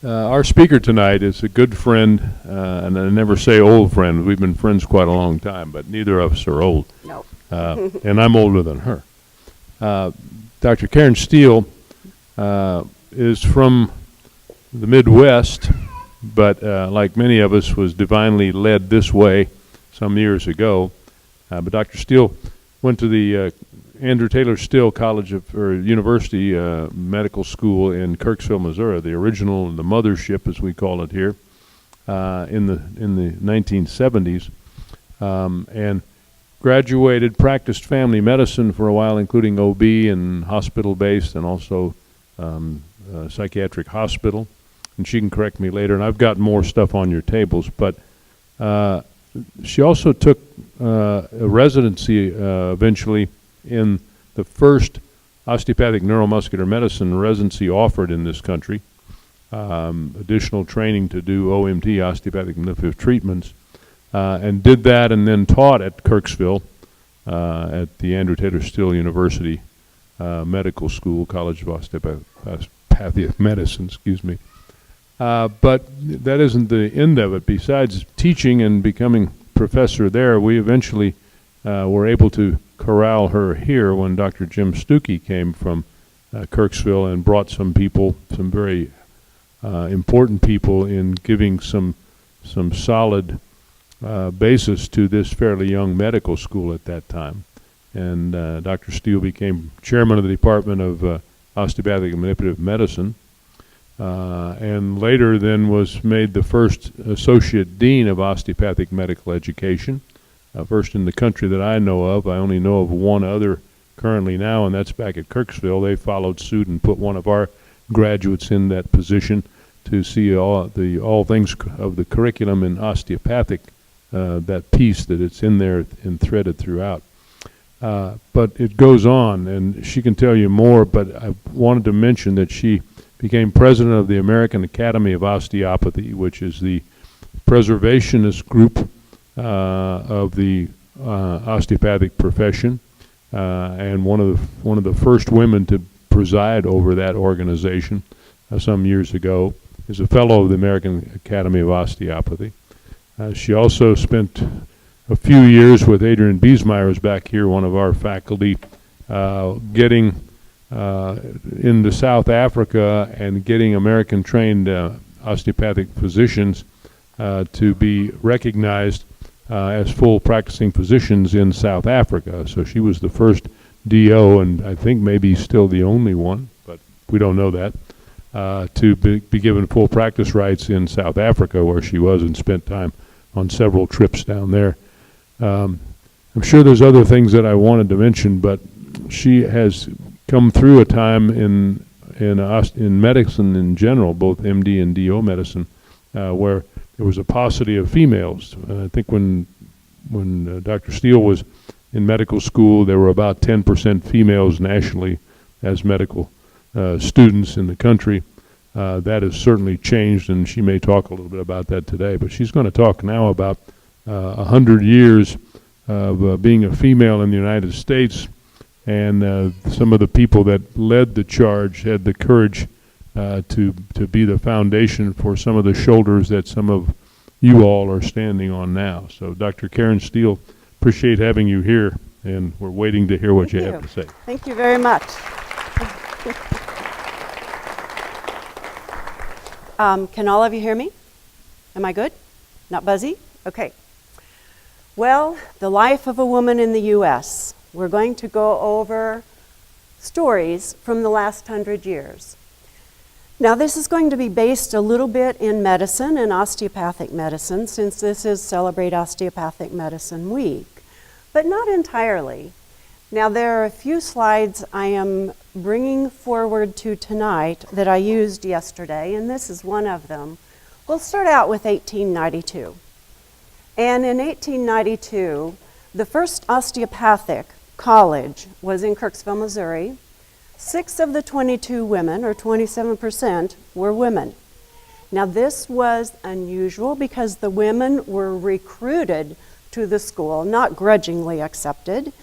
Our speaker tonight is a good friend, and I never say old friend. We've been friends quite a long time, but neither of us are old. No. And I'm older than her. Dr. Karen Steele is from the Midwest, but like many of us, was divinely led this way some years ago. But Dr. Steele went to the Andrew Taylor Still University Medical School in Kirksville, Missouri, the original, the mothership as we call it here, in the 1970s, and graduated, practiced family medicine for a while, including OB and hospital-based, and also psychiatric hospital. And she can correct me later, and I've got more stuff on your tables, but she also took a residency eventually in the first osteopathic neuromuscular medicine residency offered in this country, additional training to do OMT, osteopathic manipulative treatments, and did that and then taught at Kirksville at the Andrew Taylor Still University Medical School, College of Osteopathic Medicine, excuse me. But that isn't the end of it. Besides teaching and becoming professor there, we eventually were able to corral her here when Dr. Jim Stuckey came from Kirksville and brought some people, some very important people, in giving some solid basis to this fairly young medical school at that time. And Dr. Steele became chairman of the Department of Osteopathic and Manipulative Medicine, and later then was made the first associate dean of osteopathic medical education, first in the country that I know of. I only know of one other currently now, and that's back at Kirksville. They followed suit and put one of our graduates in that position to see all things of the curriculum in osteopathic, that piece that it's in there and threaded throughout. But it goes on, and she can tell you more, but I wanted to mention that she became president of the American Academy of Osteopathy, which is the preservationist group of the osteopathic profession, and one of the first women to preside over that organization some years ago. Is a fellow of the American Academy of Osteopathy. She also spent a few years with Adrian Biesmeyer's back here, one of our faculty, getting into South Africa and getting American-trained osteopathic physicians to be recognized as full practicing physicians in South Africa. So she was the first DO, and I think maybe still the only one, but we don't know that, to be given full practice rights in South Africa, where she was and spent time on several trips down there. I'm sure there's other things that I wanted to mention, but she has come through a time in medicine in general, both MD and DO medicine, where there was a paucity of females. I think when Dr. Steele was in medical school, there were about 10% females nationally as medical students in the country. That has certainly changed, and she may talk a little bit about that today. But she's going to talk now about 100 years of being a female in the United States, and some of the people that led the charge had the courage to be the foundation for some of the shoulders that some of you all are standing on now. So Dr. Karen Steele, appreciate having you here, and we're waiting to hear what you have to say. Thank you very much. Can all of you hear me? Am I good? Not buzzy? Okay. Well, the life of a woman in the U.S. We're going to go over stories from the last 100 years. Now, this is going to be based a little bit in medicine and osteopathic medicine, since this is Celebrate Osteopathic Medicine Week, but not entirely. Now, there are a few slides I am bringing forward to tonight that I used yesterday, and this is one of them. We'll start out with 1892. And in 1892, the first osteopathic college was in Kirksville, Missouri. 6 of the 22 women, or 27%, were women. Now, this was unusual because the women were recruited to the school, not grudgingly accepted,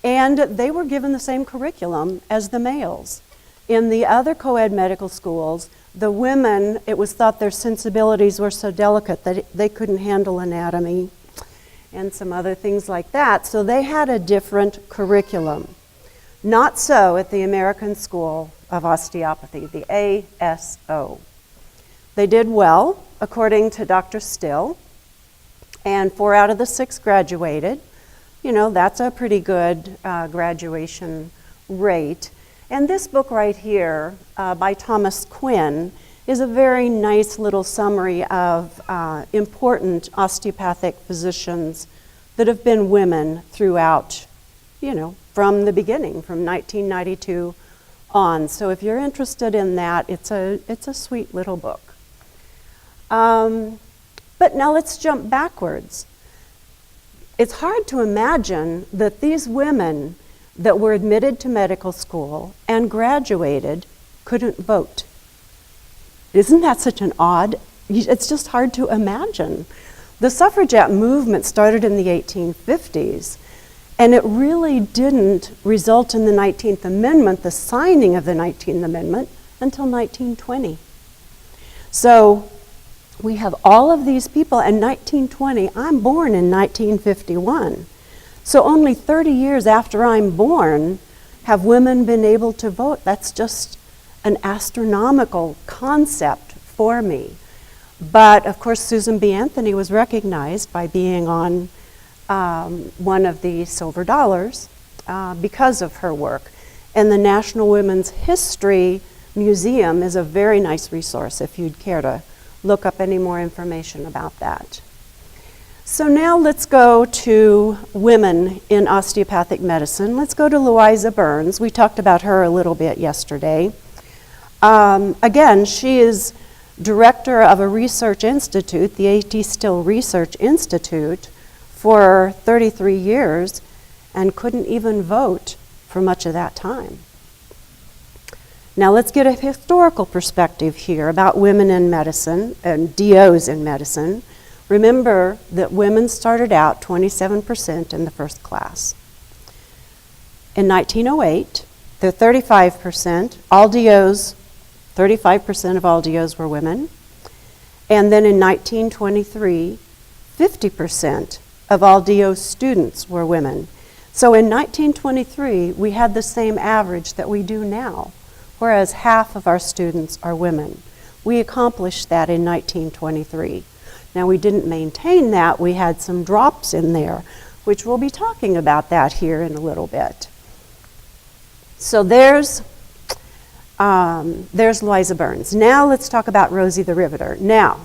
and they were given the same curriculum as the males. In the other co-ed medical schools, the women, it was thought their sensibilities were so delicate that they couldn't handle anatomy and some other things like that, so they had a different curriculum. Not so at the American School of Osteopathy, the ASO. They did well, according to Dr. Still, and 4 out of the 6 graduated. You know, that's a pretty good graduation rate. And this book right here by Thomas Quinn is a very nice little summary of important osteopathic physicians that have been women throughout, you know, from the beginning, from 1992 on. So if you're interested in that, it's a sweet little book. But now let's jump backwards. It's hard to imagine that these women that were admitted to medical school and graduated couldn't vote. Isn't that such an odd, it's just hard to imagine. The suffragette movement started in the 1850s, and it really didn't result in the 19th Amendment, the signing of the 19th Amendment, until 1920. So we have all of these people, and 1920, I'm born in 1951. So only 30 years after I'm born have women been able to vote. That's just an astronomical concept for me. But of course, Susan B. Anthony was recognized by being on one of the silver dollars because of her work. And the National Women's History Museum is a very nice resource if you'd care to look up any more information about that. So now let's go to women in osteopathic medicine. Let's go to Louisa Burns. We talked about her a little bit yesterday. Again, she is director of a research institute, the A.T. Still Research Institute, for 33 years and couldn't even vote for much of that time. Now let's get a historical perspective here about women in medicine and DOs in medicine. Remember that women started out 27% in the first class. In 1908, they're 35%. All DOs, 35% of all DOs were women. And then in 1923, 50% of all DO students were women. So in 1923, we had the same average that we do now, whereas half of our students are women. We accomplished that in 1923. Now, we didn't maintain that. We had some drops in there, which we'll be talking about that here in a little bit. So there's Louisa Burns. Now let's talk about Rosie the Riveter. Now,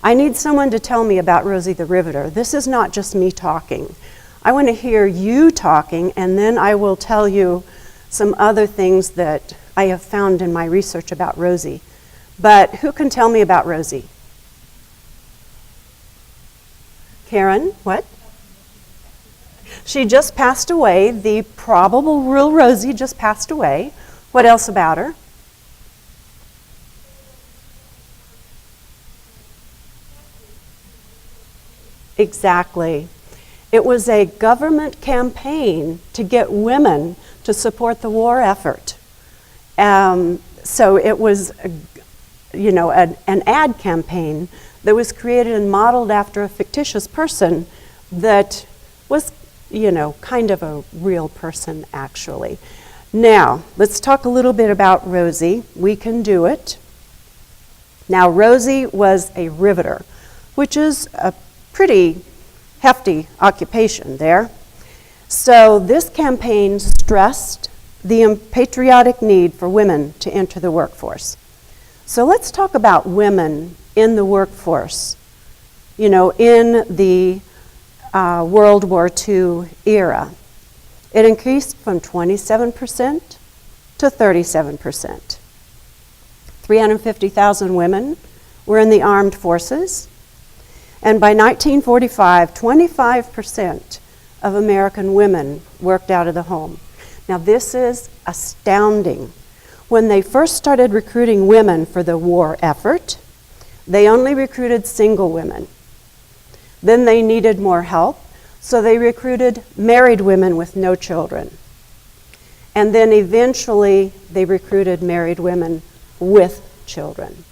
I need someone to tell me about Rosie the Riveter. This is not just me talking. I want to hear you talking, and then I will tell you some other things that I have found in my research about Rosie. But who can tell me about Rosie? Karen, what? She just passed away. The probable real Rosie just passed away. What else about her? Exactly. It was a government campaign to get women to support the war effort. So it was, an ad campaign that was created and modeled after a fictitious person that was, kind of a real person, actually. Now, let's talk a little bit about Rosie. We can do it. Now, Rosie was a riveter, which is a pretty hefty occupation there. So this campaign stressed the patriotic need for women to enter the workforce. So let's talk about women in the workforce, in the World War II era. It increased from 27% to 37%. 350,000 women were in the armed forces, and by 1945, 25% of American women worked out of the home. Now this is astounding. When they first started recruiting women for the war effort, they only recruited single women. Then they needed more help, so they recruited married women with no children. And then eventually they recruited married women with children.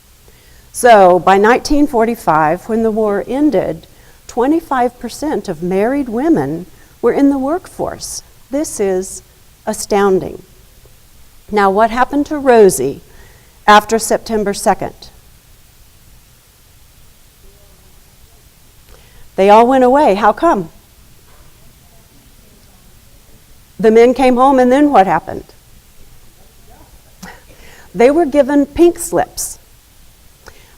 So by 1945, when the war ended, 25% of married women were in the workforce. This is astounding. Now, what happened to Rosie after September 2nd? They all went away. How come? The men came home, and then what happened? They were given pink slips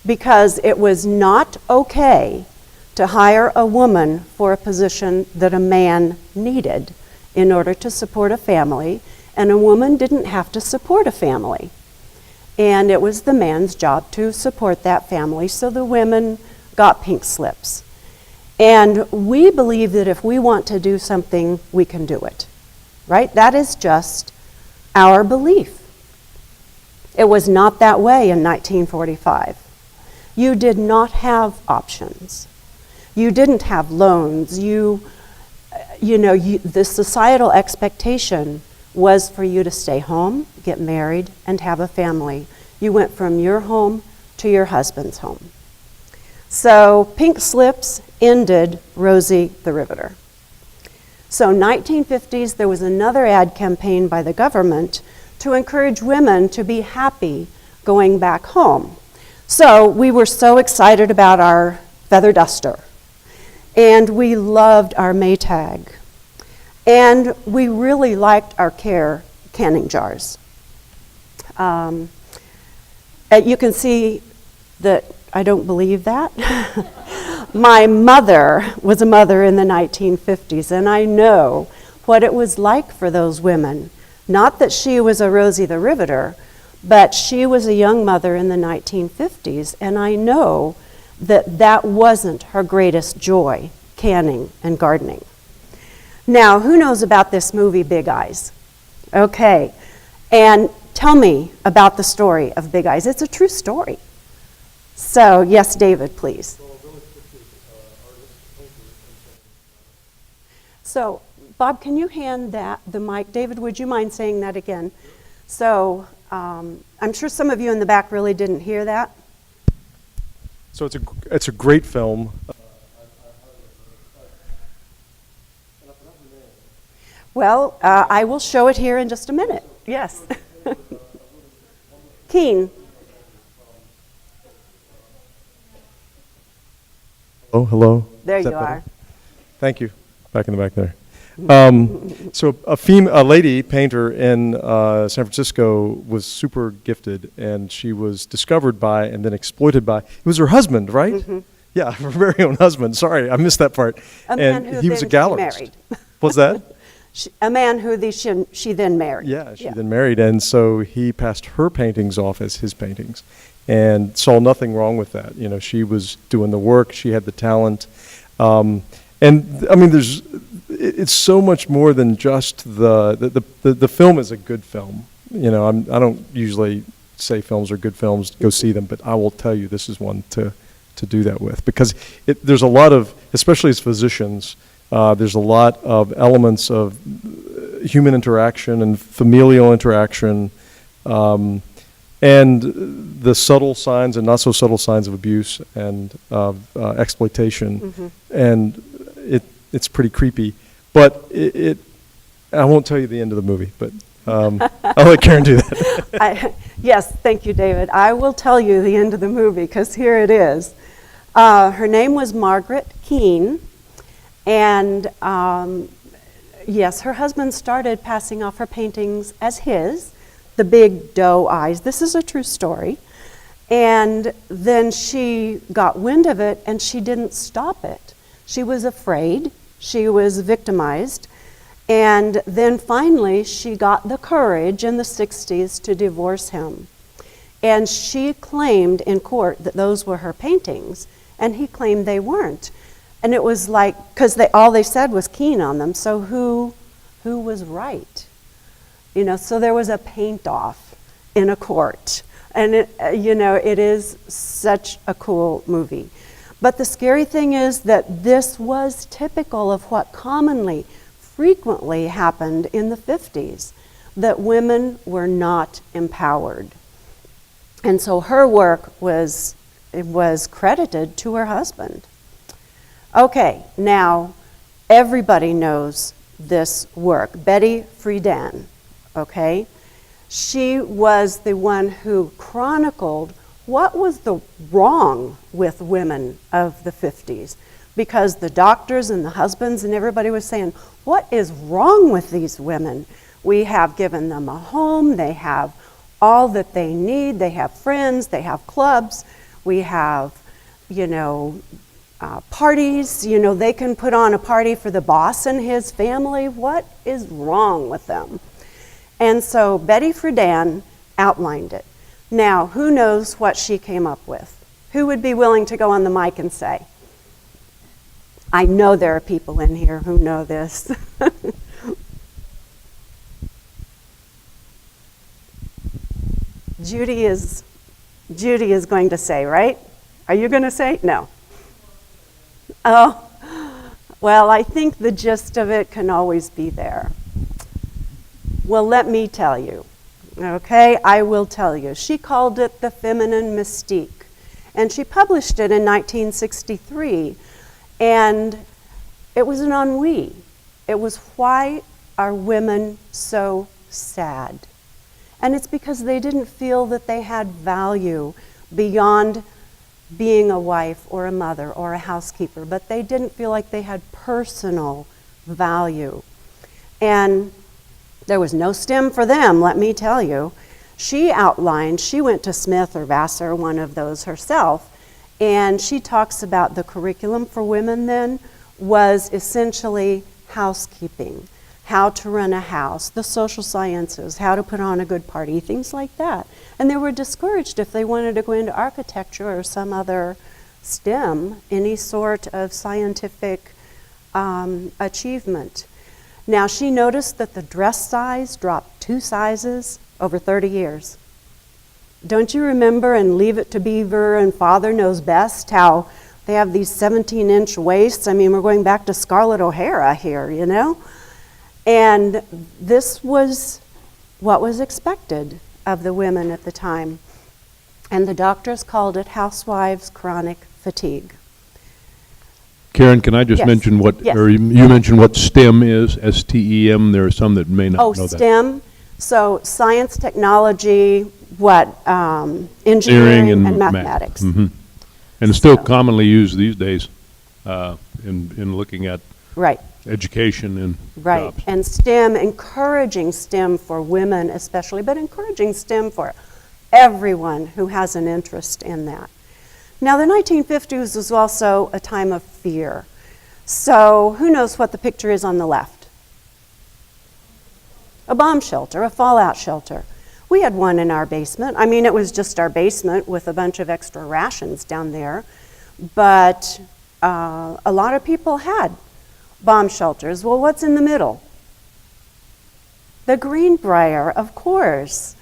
because it was not okay to hire a woman for a position that a man needed in order to support a family, and a woman didn't have to support a family. And it was the man's job to support that family, so the women got pink slips. And we believe that if we want to do something, we can do it, right? That is just our belief. It was not that way in 1945. You did not have options. You didn't have loans. The societal expectation was for you to stay home, get married, and have a family. You went from your home to your husband's home. So pink slips ended Rosie the Riveter. So 1950s, there was another ad campaign by the government to encourage women to be happy going back home. So we were so excited about our feather duster, and we loved our Maytag, and we really liked our Care canning jars. You can see that I don't believe that. My mother was a mother in the 1950s, and I know what it was like for those women. Not that she was a Rosie the Riveter, but she was a young mother in the 1950s, and I know that that wasn't her greatest joy, canning and gardening. Now, who knows about this movie, Big Eyes? Okay, and tell me about the story of Big Eyes. It's a true story. So, yes, David, please. So, Bob, can you hand the mic? David, would you mind saying that again? So, I'm sure some of you in the back really didn't hear that. So it's a great film. Well, I will show it here in just a minute. Yes. Keane. Oh, hello. There Is that you better? are. Thank you. Back in the back there. So a lady painter in San Francisco was super gifted, and she was discovered by and then exploited by. It was her husband, right? Mm-hmm. Yeah, her very own husband. Sorry, I missed that part. A man who he was a then she gallerist. married. What's that? A man who she then married. Yeah, she then married, and so he passed her paintings off as his paintings, and saw nothing wrong with that. You know, she was doing the work, she had the talent, and I mean, it's so much more than just the film is a good film. You know, I don't usually say films are good films, go see them, but I will tell you this is one to do that with, because there's a lot of, especially as physicians, there's a lot of elements of human interaction and familial interaction, and the subtle signs and not so subtle signs of abuse and exploitation, mm-hmm. and it's pretty creepy. But I won't tell you the end of the movie, but I'll let Karen do that. Yes, thank you, David. I will tell you the end of the movie, because here it is. Her name was Margaret Keane, and yes, her husband started passing off her paintings as his, the big doe eyes. This is a true story. And then she got wind of it, and she didn't stop it. She was afraid. She was victimized. And then finally, she got the courage in the 60s to divorce him. And she claimed in court that those were her paintings, and he claimed they weren't. And it was like, because all they said was Keane on them, so who was right? You know, so there was a paint-off in a court. And it is such a cool movie. But the scary thing is that this was typical of what frequently happened in the 50s. that women were not empowered. And so her work was credited to her husband. Okay, now everybody knows this work. Betty Friedan, okay? She was the one who chronicled what was the wrong with women of the 50s, because the doctors and the husbands and everybody was saying, what is wrong with these women? We have given them a home, they have all that they need, they have friends, they have clubs, we have, parties, they can put on a party for the boss and his family. What is wrong with them? And so Betty Friedan outlined it. Now, who knows what she came up with? Who would be willing to go on the mic and say? I know there are people in here who know this. Judy is going to say, right? Are you going to say? No. Oh, well, I think the gist of it can always be there. Well, let me tell you, okay? I will tell you. She called it the feminine mystique, and she published it in 1963, and it was an ennui. It was, why are women so sad? And it's because they didn't feel that they had value beyond being a wife or a mother or a housekeeper, but they didn't feel like they had personal value. And there was no STEM for them, let me tell you. She outlined, she went to Smith or Vassar, one of those herself, and she talks about the curriculum for women then was essentially housekeeping, how to run a house, the social sciences, how to put on a good party, things like that. And they were discouraged if they wanted to go into architecture or some other STEM, any sort of scientific achievement. Now, she noticed that the dress size dropped 2 sizes over 30 years. Don't you remember in Leave It to Beaver and Father Knows Best how they have these 17-inch waists? I mean, we're going back to Scarlett OHara here, And this was what was expected of the women at the time. And the doctors called it housewives' chronic fatigue. Karen, can I just mention what, Yes. or you mentioned what STEM is, STEM. There are some that may not know that. STEM, so science, technology, engineering and mathematics. Mm-hmm. And it's still commonly used these days in looking at Right. education and Right, jobs. and STEM, encouraging STEM for women especially, but encouraging STEM for everyone who has an interest in that. Now, the 1950s was also a time of fear. So who knows what the picture is on the left? A bomb shelter, a fallout shelter. We had one in our basement. I mean, it was just our basement with a bunch of extra rations down there, but a lot of people had bomb shelters. Well, what's in the middle? The Greenbrier, of course,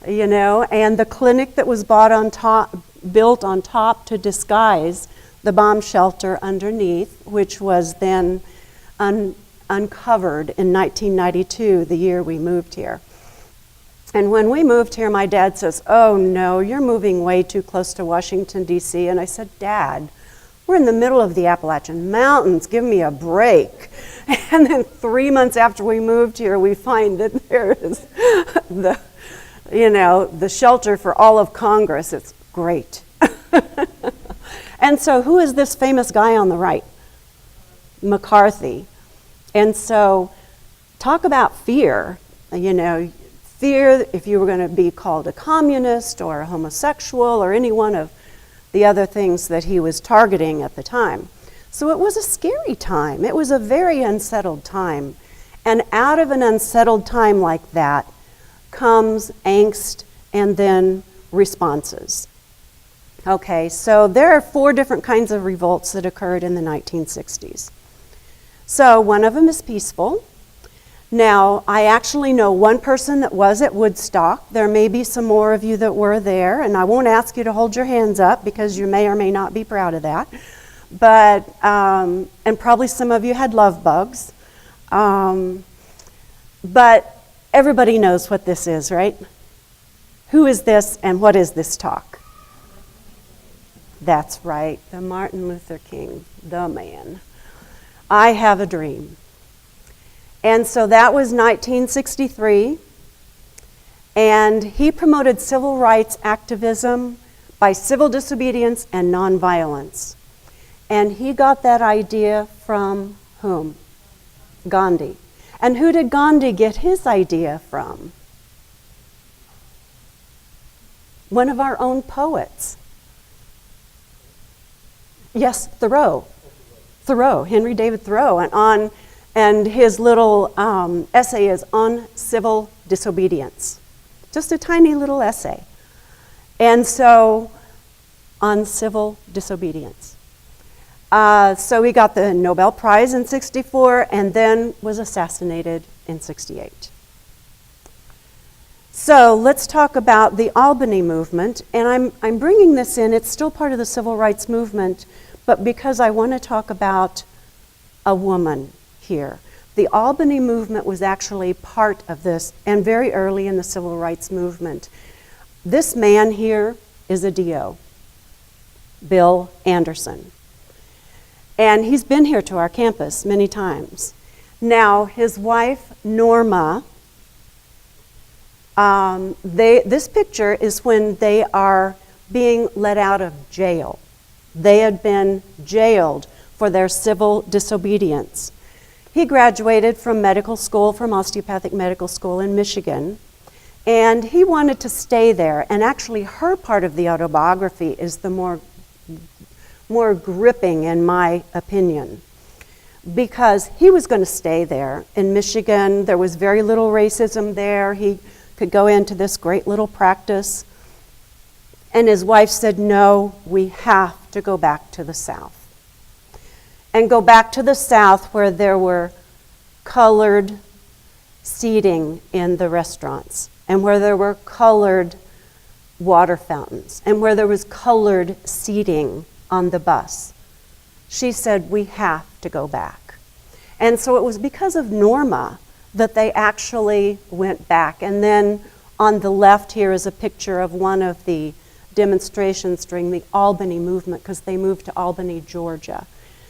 and the clinic that was built on top to disguise the bomb shelter underneath, which was then uncovered in 1992, the year we moved here. And when we moved here, my dad says, "Oh no, you're moving way too close to Washington, D.C. And I said, "Dad, we're in the middle of the Appalachian Mountains, give me a break." And then 3 months after we moved here, we find that there is the shelter for all of Congress. It's great. And so who is this famous guy on the right? McCarthy. And so talk about fear, fear if you were going to be called a communist or a homosexual or any one of the other things that he was targeting at the time. So it was a scary time. It was a very unsettled time. And out of an unsettled time like that comes angst and then responses. Okay, so there are 4 different kinds of revolts that occurred in the 1960s. So one of them is peaceful. Now, I actually know one person that was at Woodstock. There may be some more of you that were there, and I won't ask you to hold your hands up because you may or may not be proud of that. But, and probably some of you had love bugs. But Everybody knows what this is, right? Who is this and what is this talk? That's right, the Martin Luther King, the man. I have a dream. And so that was 1963, and he promoted civil rights activism by civil disobedience and nonviolence. And he got that idea from whom? Gandhi. And who did Gandhi get his idea from? One of our own poets. Yes, Thoreau. Henry David Thoreau, and his little essay is on civil disobedience. Just a tiny little essay. And so, on civil disobedience. So he got the Nobel Prize in '64 and then was assassinated in '68. So let's talk about the Albany movement, and I'm bringing this in, it's still part of the civil rights movement, but because I want to talk about a woman here. The Albany movement was actually part of this, and very early in the civil rights movement. This man here is a DO, Bill Anderson. And he's been here to our campus many times. Now, his wife, Norma, this picture is when they are being let out of jail. They had been jailed for their civil disobedience. He graduated from medical school, from osteopathic medical school in Michigan, and he wanted to stay there. And actually, her part of the autobiography is the more gripping, in my opinion, because he was going to stay there in Michigan. There was very little racism there. He could go into this great little practice. And his wife said, no, we have to go back to the South. And go back to the South where there were colored seating in the restaurants, and where there were colored water fountains, and where there was colored seating on the bus. She said, we have to go back. And so it was because of Norma that they actually went back. And then on the left here is a picture of one of the demonstrations during the Albany movement, because they moved to Albany, Georgia.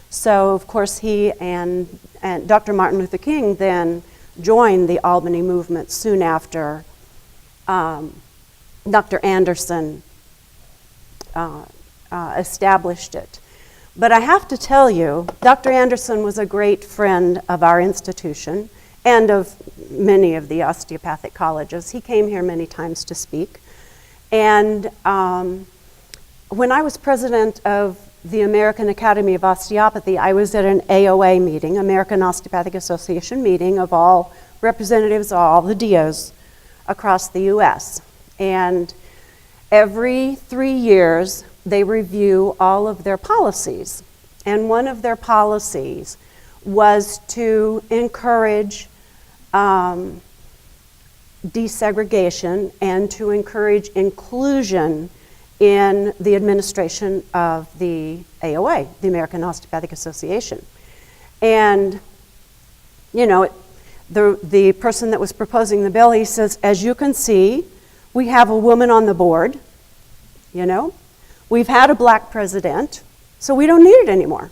So of course he and Dr. Martin Luther King then joined the Albany movement soon after Dr. Anderson established it. But I have to tell you, Dr. Anderson was a great friend of our institution and of many of the osteopathic colleges. He came here many times to speak. And when I was president of the American Academy of Osteopathy, I was at an AOA meeting, American Osteopathic Association meeting, of all representatives of all the DOs across the US. And every 3 years, they review all of their policies. And one of their policies was to encourage desegregation and to encourage inclusion in the administration of the AOA, the American Osteopathic Association. And, you know, the person that was proposing the bill, he says, as you can see, we have a woman on the board, you know. We've had a black president, so we don't need it anymore.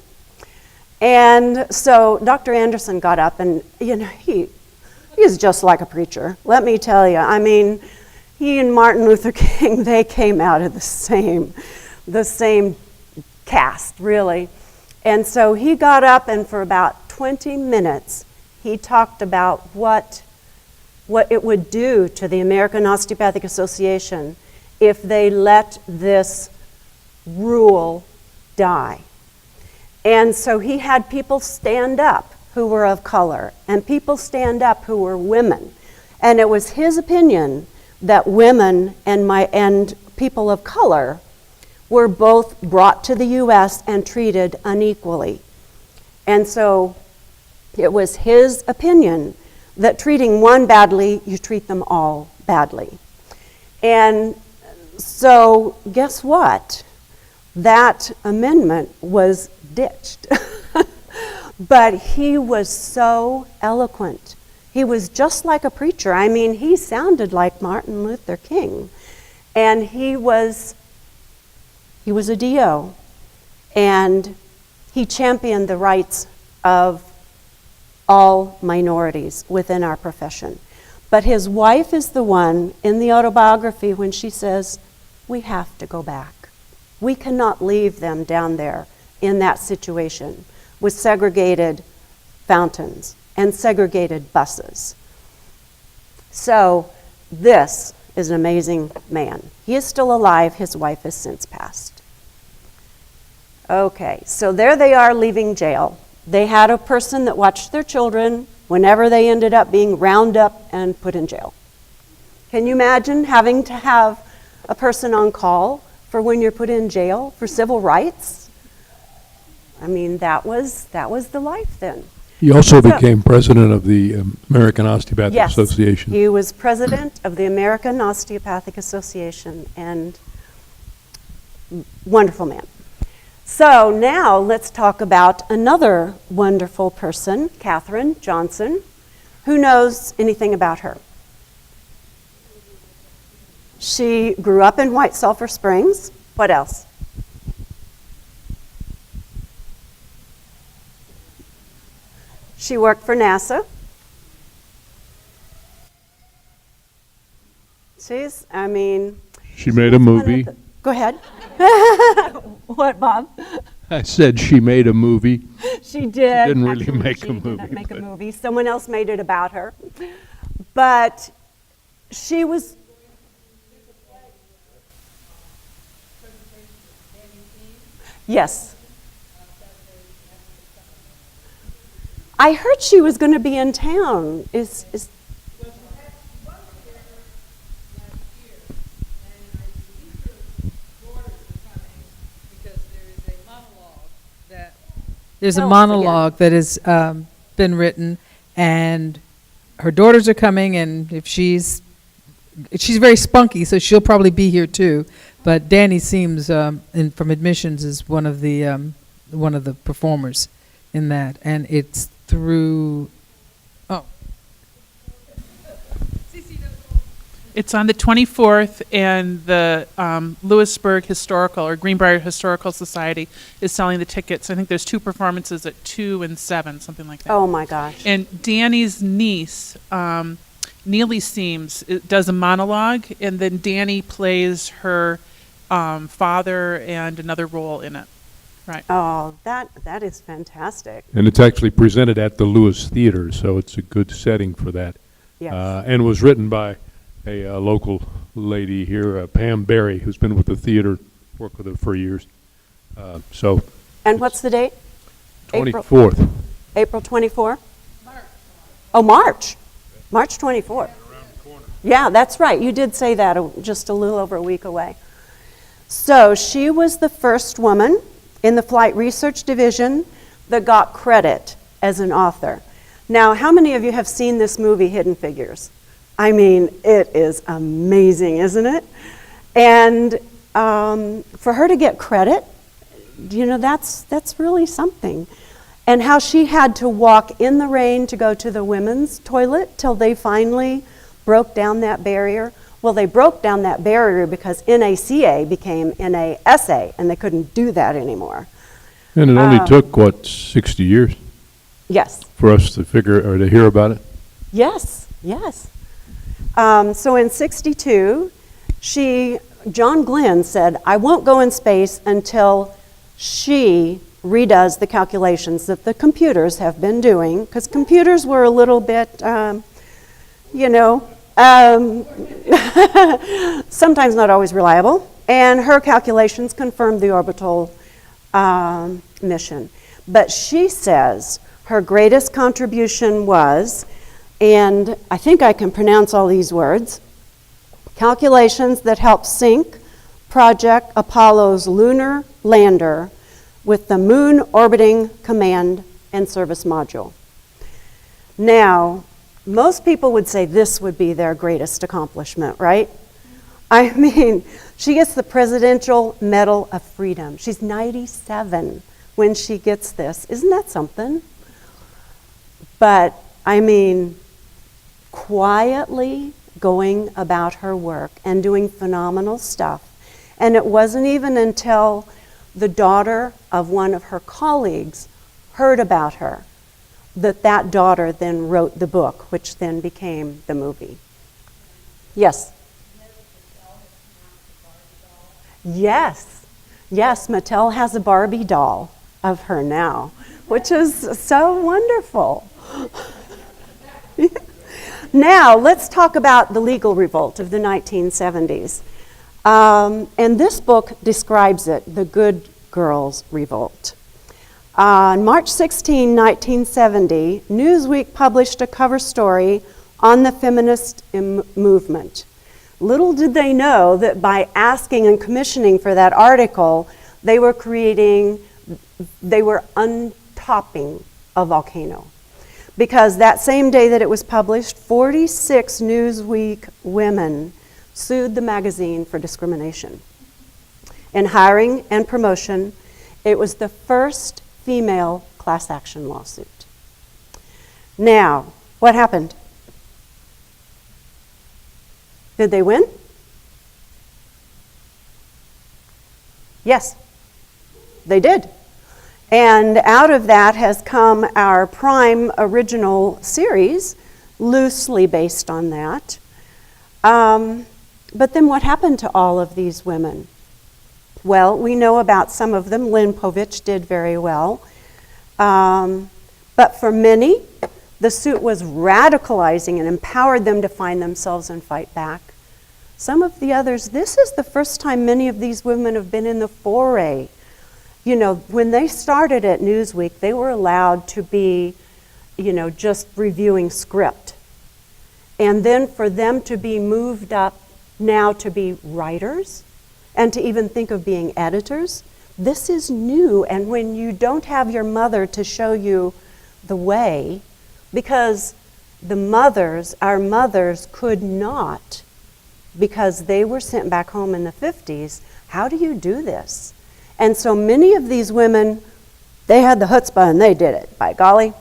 And so Dr. Anderson got up and, you know, he's just like a preacher, let me tell you. I mean, he and Martin Luther King, they came out of the same cast, really. And so he got up, and for about 20 minutes, he talked about what it would do to the American Osteopathic Association if they let this rule die. And so he had people stand up who were of color, and people stand up who were women. And it was his opinion that women and people of color were both brought to the US and treated unequally. And so it was his opinion that treating one badly, you treat them all badly. And so guess what? That amendment was ditched. But he was so eloquent. He was just like a preacher. I mean, he sounded like Martin Luther King. And he was a DO. And he championed the rights of all minorities within our profession. But his wife is the one in the autobiography when she says, we have to go back. We cannot leave them down there in that situation with segregated fountains and segregated buses. So this is an amazing man. He is still alive. His wife has since passed. Okay, so there they are leaving jail. They had a person that watched their children whenever they ended up being rounded up and put in jail. Can you imagine having to have a person on call for when you're put in jail for civil rights? I mean, that was the life then. He also became president of the American Osteopathic Yes, Association. he was president of the American Osteopathic Association, and wonderful man. So now let's talk about another wonderful person, Katherine Johnson. Who knows anything about her? She grew up in White Sulphur Springs. What else? She worked for NASA. She made a movie. Go ahead. What, Bob? I said she made a movie. She did. She didn't really Actually, make she a movie. didn't make a but- movie. Someone else made it about her. But she was... Yes. I heard she was going to be in town. Is There's Tell a us monologue that has been written, and her daughters are coming, and if she's very spunky, so she'll probably be here too. But Danny seems, from admissions, is one of the performers in that, and it's through. Oh, It's on the 24th, and the Lewisburg Historical or Greenbrier Historical Society is selling the tickets. I think there's 2 performances at 2 and 7, something like that. oh my gosh. And Danny's niece, Neely Seams, does a monologue, and then Danny plays her father and another role in it. Right. Oh, that is fantastic. And it's actually presented at the Lewis Theater, so it's a good setting for that. Yes. And was written by a local lady here, Pam Berry, who's been with the theater, worked with it for years. And what's the date? April. 24th. April 24? March. Oh, March. March 24. Yeah, that's right. You did say that just a little over a week away. So she was the first woman in the Flight Research Division that got credit as an author. Now, how many of you have seen this movie, Hidden Figures? I mean, it is amazing, isn't it? And for her to get credit, that's really something. And how she had to walk in the rain to go to the women's toilet till they finally broke down that barrier. Well, they broke down that barrier because NACA became NASA, and they couldn't do that anymore. And it only took, 60 years Yes. for us to figure or to hear about it? Yes, yes. So in 62, John Glenn said, I won't go in space until she redoes the calculations that the computers have been doing, because computers were a little bit, sometimes not always reliable, and her calculations confirmed the orbital mission. But she says her greatest contribution was, and I think I can pronounce all these words, calculations that helped sync Project Apollo's lunar lander with the Moon Orbiting Command and Service Module. Now, most people would say this would be their greatest accomplishment, right? I mean, she gets the Presidential Medal of Freedom. She's 97 when she gets this. Isn't that something? But, I mean, quietly going about her work and doing phenomenal stuff. And it wasn't even until the daughter of one of her colleagues heard about her that daughter then wrote the book, which then became the movie. Yes? Yes. Yes, Mattel has a Barbie doll of her now, which is so wonderful. Now, let's talk about the legal revolt of the 1970s. And this book describes it, the Good Girls Revolt. On March 16, 1970, Newsweek published a cover story on the feminist movement. Little did they know that by asking and commissioning for that article, they were untopping a volcano. Because that same day that it was published, 46 Newsweek women sued the magazine for discrimination. In hiring and promotion, it was the first female class action lawsuit. Now, what happened? Did they win? Yes, they did. And out of that has come our Prime original series, loosely based on that. But then what happened to all of these women? Well, we know about some of them. Lynn Povich did very well. But for many, the suit was radicalizing and empowered them to find themselves and fight back. Some of the others, this is the first time many of these women have been in the foray. You know, when they started at Newsweek, they were allowed to be, just reviewing script. And then for them to be moved up now to be writers and to even think of being editors, this is new. And when you don't have your mother to show you the way, because our mothers could not, because they were sent back home in the 50s, how do you do this? And so many of these women, they had the chutzpah and they did it, by golly.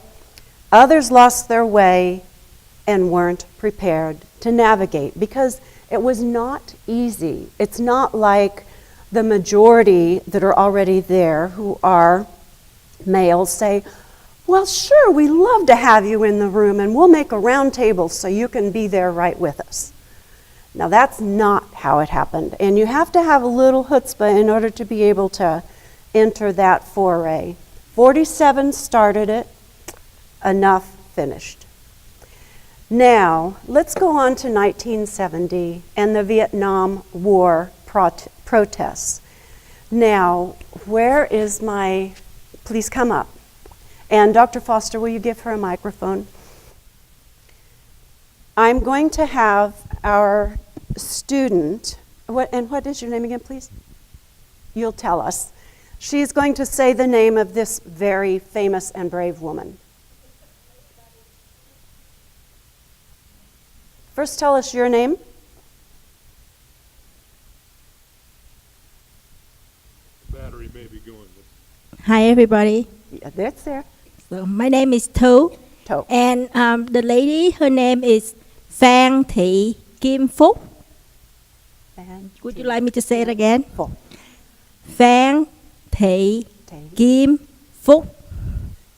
Others lost their way and weren't prepared to navigate because it was not easy. It's not like the majority that are already there who are males say, well, sure, we love to have you in the room and we'll make a round table so you can be there right with us. Now, that's not how it happened. And you have to have a little chutzpah in order to be able to enter that foray. 47 started it, enough finished. Now, let's go on to 1970 and the Vietnam War protests. Now, where is please come up. And Dr. Foster, will you give her a microphone? I'm going to have our student, what is your name again, please? You'll tell us. She's going to say the name of this very famous and brave woman. First, tell us your name. The battery may be going. Hi, everybody. Yeah, that's there. So my name is To. To. And the lady, her name is Phan Thị Kim Phúc. Would you like me to say it again? Phúc. Phan Thị Kim Phúc.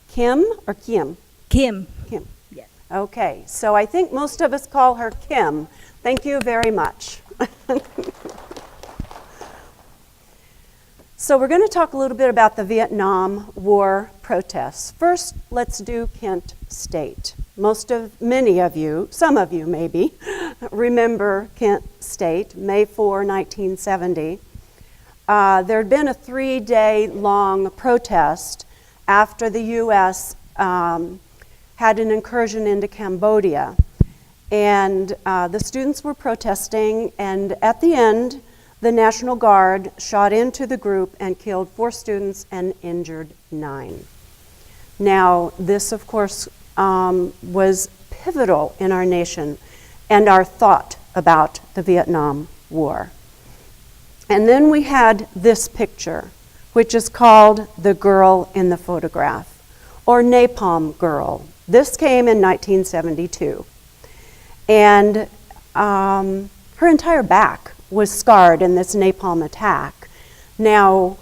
Kim or Kim? Kim. Kim. Yes. Okay, so I think most of us call her Kim. Thank you very much. So we're going to talk a little bit about the Vietnam War protests. First, let's do Kent State. Many of you, some of you maybe, remember Kent State, May 4, 1970. There had been a 3-day long protest after the U.S. Had an incursion into Cambodia. And the students were protesting, and at the end, the National Guard shot into the group and killed 4 students and injured 9. Now, this, of course, was pivotal in our nation and our thought about the Vietnam War. And then we had this picture, which is called The Girl in the Photograph, or Napalm Girl. This came in 1972. And her entire back was scarred in this napalm attack. Now,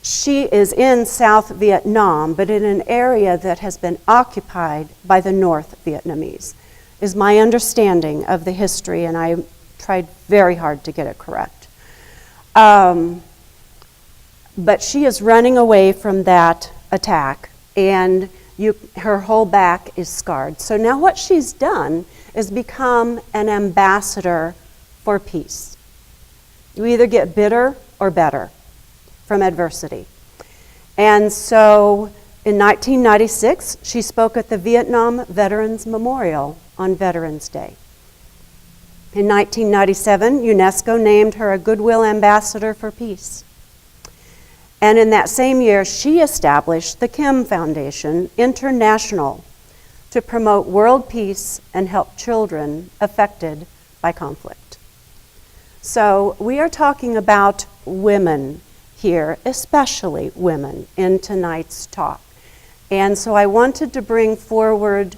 she is in South Vietnam, but in an area that has been occupied by the North Vietnamese, is my understanding of the history, and I tried very hard to get it correct. But she is running away from that attack, and her whole back is scarred. So now what she's done is become an ambassador for peace. You either get bitter or better from adversity. And so in 1996, she spoke at the Vietnam Veterans Memorial on Veterans Day. In 1997, UNESCO named her a Goodwill Ambassador for Peace. And in that same year, she established the Kim Foundation International to promote world peace and help children affected by conflict. So we are talking about women here, especially women, in tonight's talk. And so I wanted to bring forward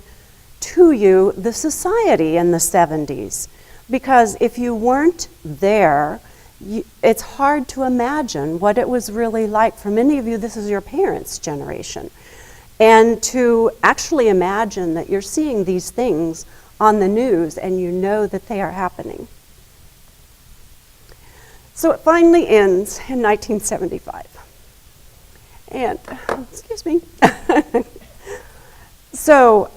to you the society in the 70s, because if you weren't there, it's hard to imagine what it was really like. For many of you, this is your parents' generation. And to actually imagine that you're seeing these things on the news and you know that they are happening. So it finally ends in 1975. And, excuse me. So,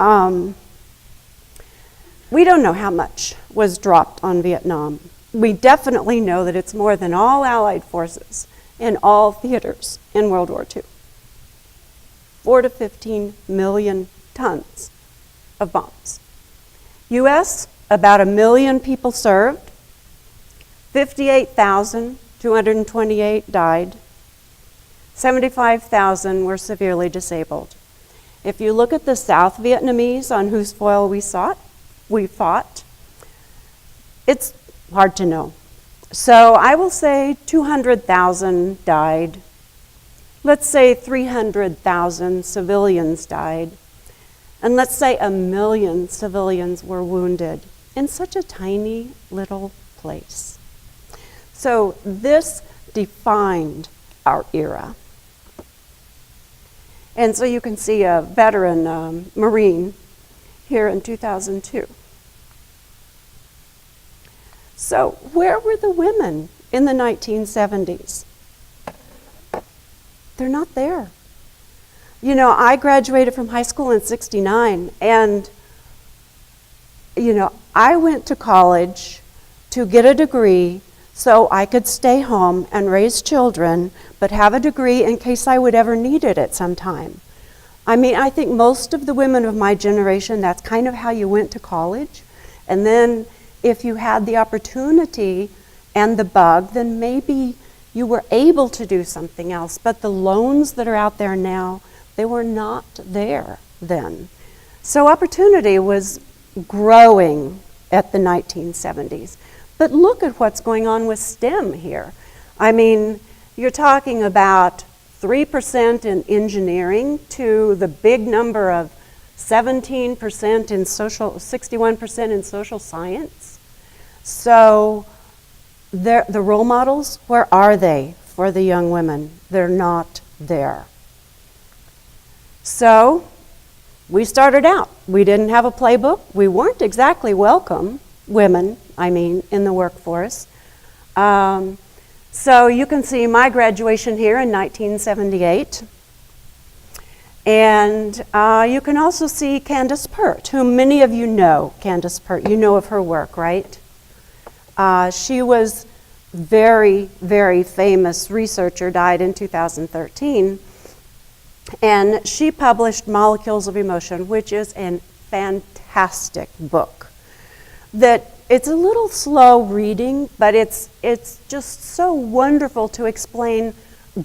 we don't know how much was dropped on Vietnam. We definitely know that it's more than all Allied forces in all theaters in World War II. 4 to 15 million tons of bombs. US, about 1 million people served. 58,228 died. 75,000 were severely disabled. If you look at the South Vietnamese on whose soil we fought, it's hard to know. So I will say 200,000 died. Let's say 300,000 civilians died. And let's say 1 million civilians were wounded in such a tiny little place. So this defined our era. And so you can see a veteran Marine here in 2002. So where were the women in the 1970s? They're not there. You know, I graduated from high school in '69, and, you know, I went to college to get a degree so I could stay home and raise children, but have a degree in case I would ever need it at some time. I mean, I think most of the women of my generation, that's kind of how you went to college. And then if you had the opportunity and the bug, then maybe you were able to do something else. But the loans that are out there now, they were not there then. So opportunity was growing at the 1970s. But look at what's going on with STEM here. I mean, you're talking about 3% in engineering to the big number of 17% in social, 61% in social science. So the role models, where are they for the young women? They're not there. So we started out. We didn't have a playbook. We weren't exactly welcome, women, I mean, in the workforce. So you can see my graduation here in 1978. And you can also see Candace Pert, whom many of you know. Candace Pert, you know of her work, right? She was very, very famous researcher, died in 2013. And she published Molecules of Emotion, which is a fantastic book. That it's a little slow reading, but it's just so wonderful to explain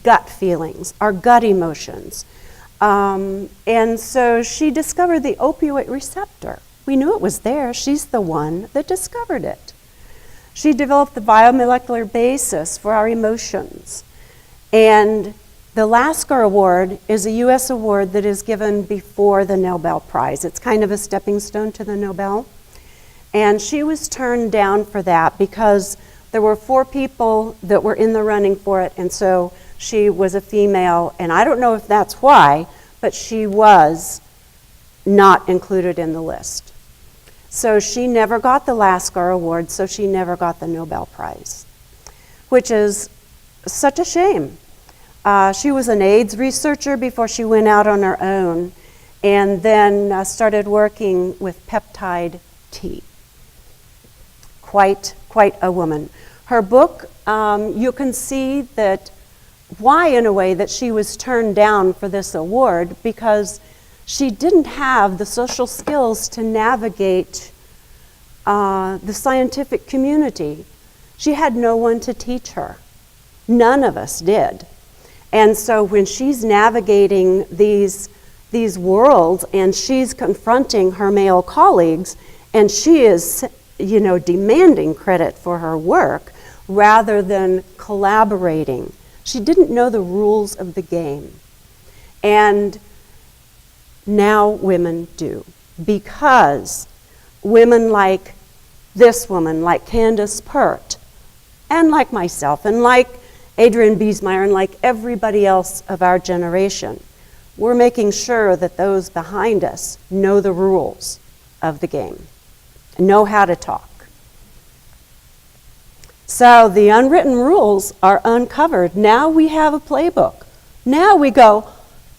gut feelings, our gut emotions. And so she discovered the opioid receptor. We knew it was there. She's the one that discovered it. She developed the biomolecular basis for our emotions. And the Lasker Award is a US award that is given before the Nobel Prize. It's kind of a stepping stone to the Nobel. And she was turned down for that because there were 4 people that were in the running for it, and so she was a female, and I don't know if that's why, but she was not included in the list. So she never got the Lasker Award, so she never got the Nobel Prize, which is such a shame. She was an AIDS researcher before she went out on her own, and then started working with peptide T. Quite a woman. Her book, you can see that why, in a way, that she was turned down for this award, because she didn't have the social skills to navigate the scientific community. She had no one to teach her. None of us did. And so when she's navigating these worlds and she's confronting her male colleagues, and she is, demanding credit for her work rather than collaborating. She didn't know the rules of the game. And now women do, because women like this woman, like Candace Pert, and like myself, and like Adrienne Biesmeyer, and like everybody else of our generation, we're making sure that those behind us know the rules of the game, know how to talk. So the unwritten rules are uncovered. Now we have a playbook. Now we go,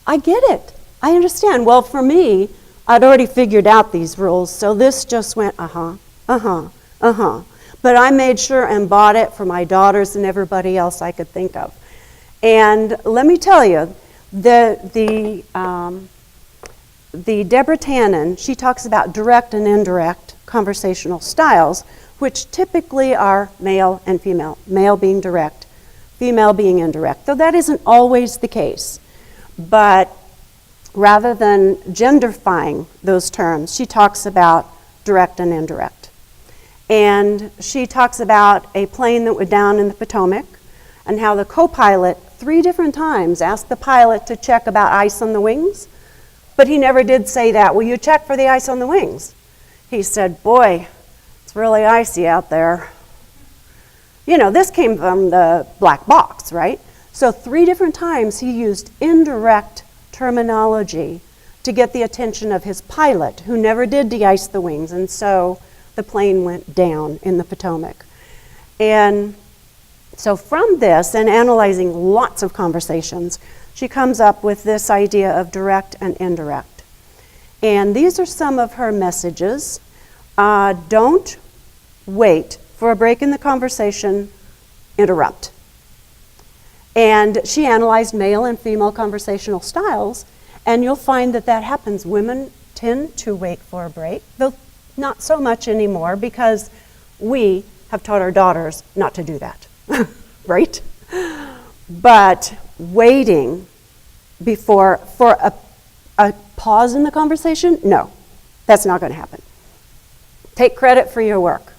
I get it. I understand. Well, for me, I'd already figured out these rules, so this just went, But I made sure and bought it for my daughters and everybody else I could think of. And let me tell you, the Deborah Tannen, she talks about direct and indirect conversational styles, which typically are male and female, male being direct, female being indirect, though that isn't always the case. But rather than genderifying those terms, she talks about direct and indirect. And she talks about a plane that went down in the Potomac and how the co-pilot 3 different times asked the pilot to check about ice on the wings, but he never did say that. Will you check for the ice on the wings? He said, boy, it's really icy out there. This came from the black box, right? So 3 different times he used indirect terminology to get the attention of his pilot, who never did de-ice the wings, and so the plane went down in the Potomac. And so from this, and analyzing lots of conversations, she comes up with this idea of direct and indirect. And these are some of her messages. Don't wait for a break in the conversation, interrupt. And she analyzed male and female conversational styles, and you'll find that that happens. Women tend to wait for a break, though not so much anymore, because we have taught our daughters not to do that, right? But waiting for a pause in the conversation, no, that's not going to happen. Take credit for your work.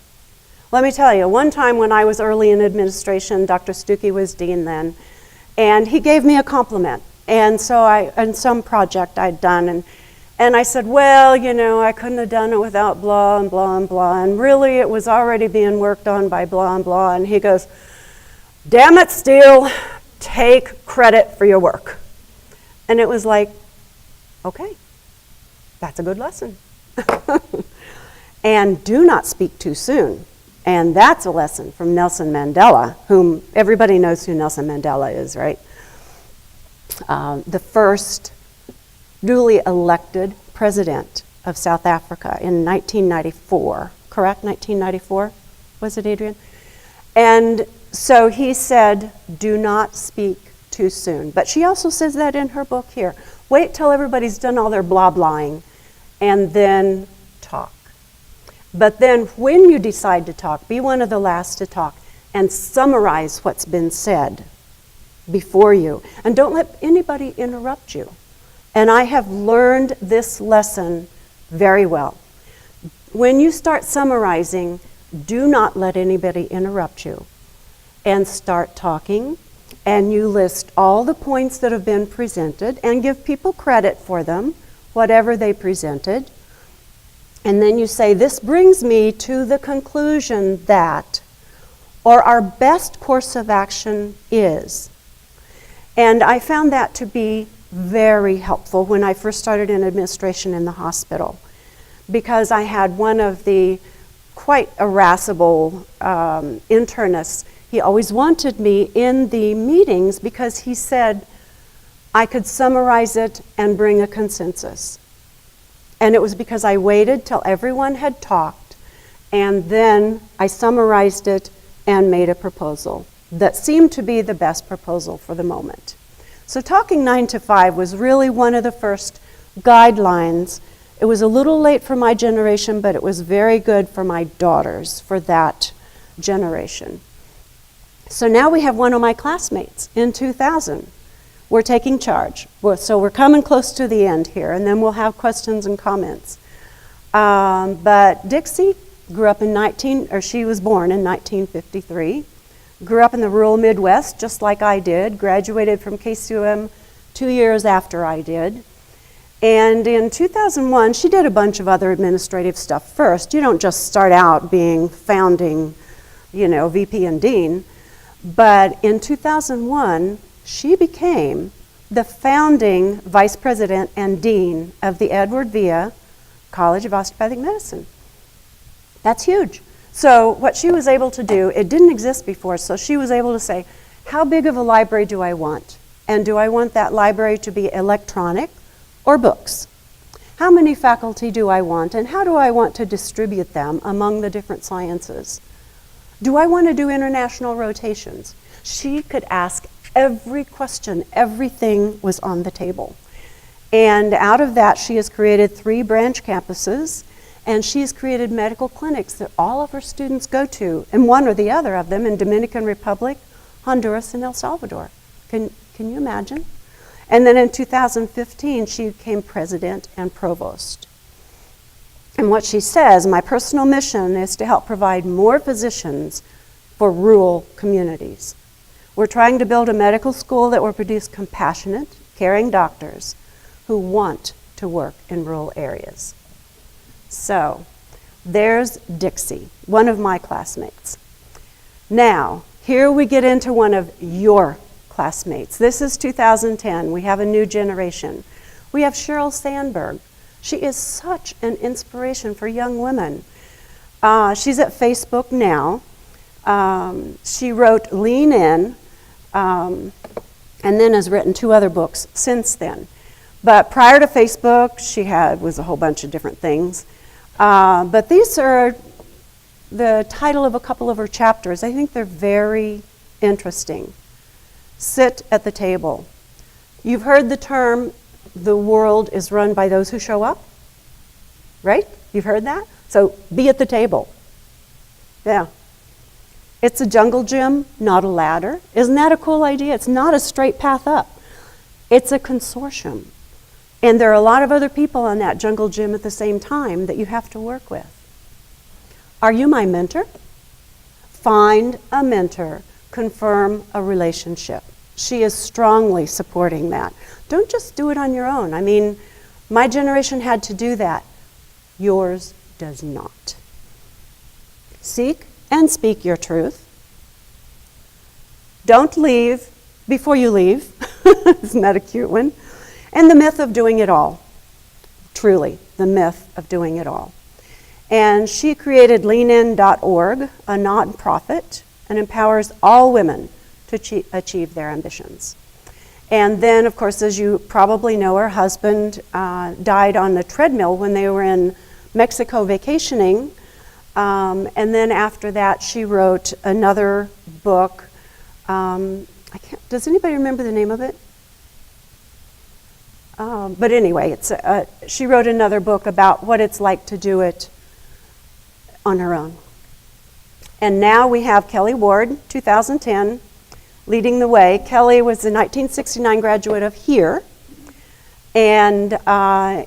Let me tell you, one time when I was early in administration, Dr. Stuckey was dean then, and he gave me a compliment. And so in some project I'd done, and I said, well, I couldn't have done it without blah and blah and blah, and really it was already being worked on by blah and blah. And he goes, damn it, Steele, take credit for your work. And it was like, okay, that's a good lesson. And do not speak too soon. And that's a lesson from Nelson Mandela, whom everybody knows who Nelson Mandela is, right? The first duly elected president of South Africa in 1994, correct? 1994, was it, Adrienne? And so he said, do not speak too soon. But she also says that in her book here. Wait till everybody's done all their blah-blahing and then talk. But then when you decide to talk, be one of the last to talk and summarize what's been said before you. And don't let anybody interrupt you. And I have learned this lesson very well. When you start summarizing, do not let anybody interrupt you. And start talking, and you list all the points that have been presented and give people credit for them, whatever they presented. And then you say, this brings me to the conclusion that, or our best course of action is. And I found that to be very helpful when I first started in administration in the hospital, because I had one of the quite irascible internists. He always wanted me in the meetings because he said I could summarize it and bring a consensus. And it was because I waited till everyone had talked, and then I summarized it and made a proposal that seemed to be the best proposal for the moment. So talking 9 to 5 was really one of the first guidelines. It was a little late for my generation, but it was very good for my daughters, for that generation. So now we have one of my classmates in 2000. We're taking charge. So we're coming close to the end here, and then we'll have questions and comments. But Dixie grew up she was born in 1953, grew up in the rural Midwest, just like I did, graduated from KCUM 2 years after I did. And in 2001, she did a bunch of other administrative stuff first. You don't just start out being founding, VP and dean. But in 2001, she became the founding vice president and dean of the Edward Via College of Osteopathic Medicine. That's huge. So what she was able to do, it didn't exist before, so she was able to say, how big of a library do I want? And do I want that library to be electronic or books? How many faculty do I want, and how do I want to distribute them among the different sciences? Do I want to do international rotations? She could ask every question, everything was on the table. And out of that, she has created 3 branch campuses, and she's created medical clinics that all of her students go to, and one or the other of them in Dominican Republic, Honduras, and El Salvador. Can you imagine? And then in 2015, she became president and provost. And what she says, my personal mission is to help provide more physicians for rural communities. We're trying to build a medical school that will produce compassionate, caring doctors who want to work in rural areas. So, there's Dixie, one of my classmates. Now, here we get into one of your classmates. This is 2010. We have a new generation. We have Sheryl Sandberg. She is such an inspiration for young women. She's at Facebook now. She wrote Lean In, and then has written 2 other books since then. But prior to Facebook, she was a whole bunch of different things. But these are the title of a couple of her chapters. I think they're very interesting. Sit at the table. You've heard the term, the world is run by those who show up, right? You've heard that? So be at the table. Yeah. It's a jungle gym, not a ladder. Isn't that a cool idea? It's not a straight path up. It's a consortium. And there are a lot of other people on that jungle gym at the same time that you have to work with. Are you my mentor? Find a mentor. Confirm a relationship. She is strongly supporting that. Don't just do it on your own. I mean, my generation had to do that. Yours does not. Seek and speak your truth. Don't leave before you leave. Isn't that a cute one? And the myth of doing it all. Truly, the myth of doing it all. And she created leanin.org, a nonprofit, and empowers all women to achieve their ambitions. And then, of course, as you probably know, her husband died on the treadmill when they were in Mexico vacationing. And then after that, she wrote another book. Does anybody remember the name of it? But anyway, she wrote another book about what it's like to do it on her own. And now we have Kelly Ward, 2010, leading the way. Kelly was a 1969 graduate of here. And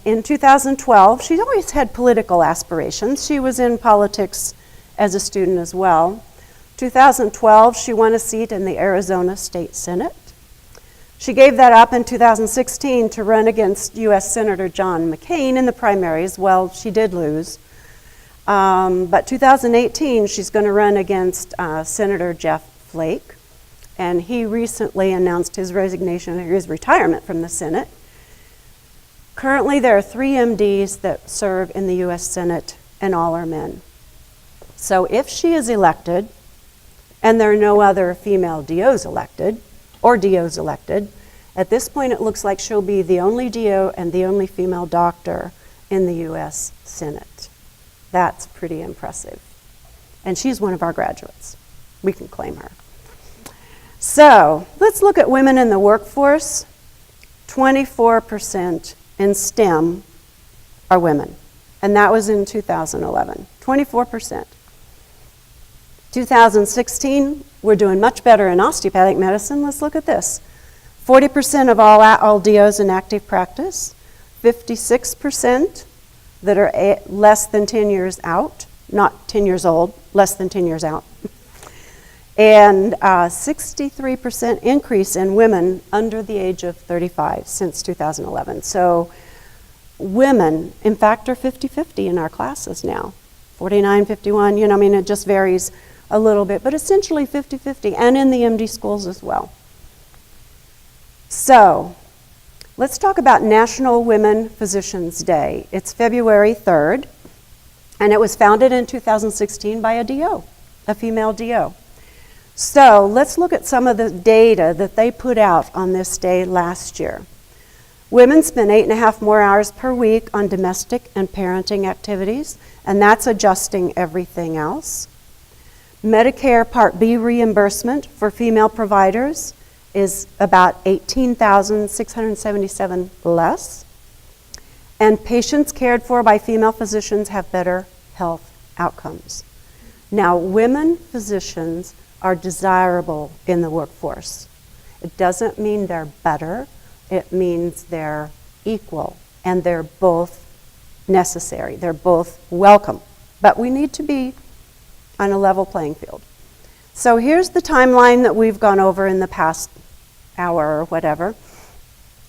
in 2012, she's always had political aspirations. She was in politics as a student as well. 2012, she won a seat in the Arizona State Senate. She gave that up in 2016 to run against U.S. Senator John McCain in the primaries. Well, she did lose, But 2018, she's going to run against Senator Jeff Flake, and he recently announced his resignation or his retirement from the Senate. Currently, there are 3 MDs that serve in the U.S. Senate, and all are men. So if she is elected, and there are no other female DOs elected, or DOs elected, at this point it looks like she'll be the only DO and the only female doctor in the U.S. Senate. That's pretty impressive. And she's one of our graduates. We can claim her. So let's look at women in the workforce. 24% in STEM are women. And that was in 2011. 24%. 2016, we're doing much better in osteopathic medicine. Let's look at this. 40% of all DOs in active practice. 56% that are less than 10 years out, not 10 years old, less than 10 years out. And 63% increase in women under the age of 35 since 2011. So women, in fact, are 50-50 in our classes now. 49, 51, I mean, it just varies a little bit, but essentially 50-50, and in the MD schools as well. So let's talk about National Women Physicians Day. It's February 3rd, and it was founded in 2016 by a DO, a female DO. So let's look at some of the data that they put out on this day last year. Women spend 8.5 more hours per week on domestic and parenting activities, and that's adjusting everything else. Medicare Part B reimbursement for female providers is about 18,677 less. And patients cared for by female physicians have better health outcomes. Now, women physicians are desirable in the workforce. It doesn't mean they're better, it means they're equal, and they're both necessary. They're both welcome. But we need to be on a level playing field. So here's the timeline that we've gone over in the past hour or whatever.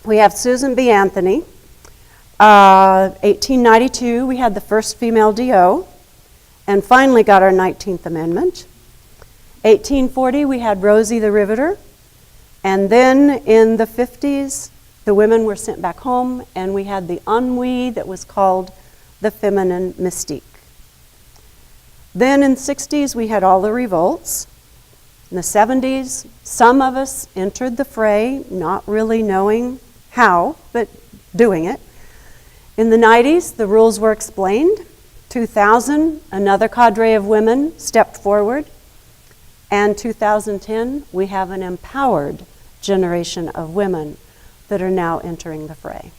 We have Susan B. Anthony. 1892, we had the first female DO, and finally got our 19th Amendment. 1840, we had Rosie the Riveter, and then in the 50s, the women were sent back home, and we had the ennui that was called the feminine mystique. Then in the 60s, we had all the revolts. In the 70s, some of us entered the fray, not really knowing how, but doing it. In the 90s, the rules were explained. 2000, another cadre of women stepped forward. And 2010, we have an empowered generation of women that are now entering the fray.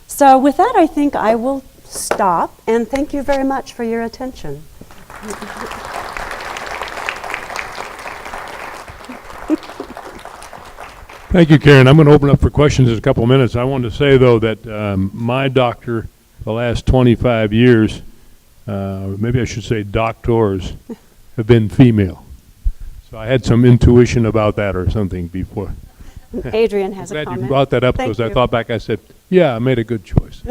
So with that, I think I will stop, and thank you very much for your attention. Thank you, Karen. I'm going to open up for questions in a couple of minutes. I wanted to say, though, that my doctor, the last 25 years, maybe I should say doctors, have been female. So I had some intuition about that or something before. Adrian has a Glad comment. you brought that up Thank because I you. thought back, I said, yeah, I made a good choice.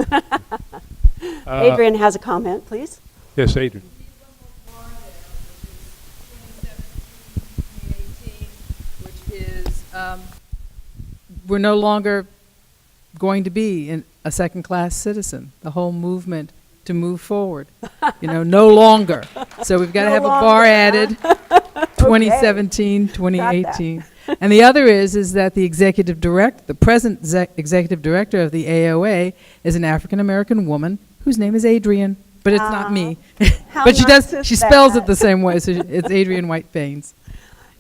Adrian has a comment, please. Yes, Adrian. Which is, we're no longer going to be a second-class citizen. The whole movement to move forward, no longer. So we've got to have a bar added, 2017, 2018. And the other is that the the present executive director of the AOA is an African-American woman whose name is Adrian, but it's not me. But she spells it the same way, so it's Adrian White-Faines.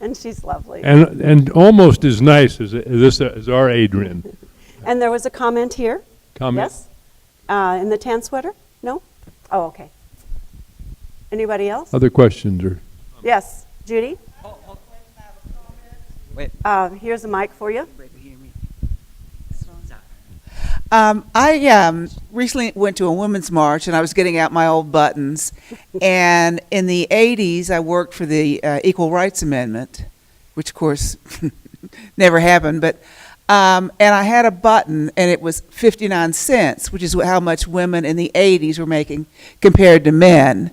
And she's lovely. And almost as nice as our Adrian. And there was a comment here. Comment? Yes? In the tan sweater? No? Oh, okay. Anybody else? Other questions? Or Yes, Judy? Wait. Here's a mic for you. I recently went to a women's march, and I was getting out my old buttons. And in the 80s, I worked for the Equal Rights Amendment, which, of course, never happened. But And I had a button, and it was 59 cents, which is how much women in the 80s were making compared to men.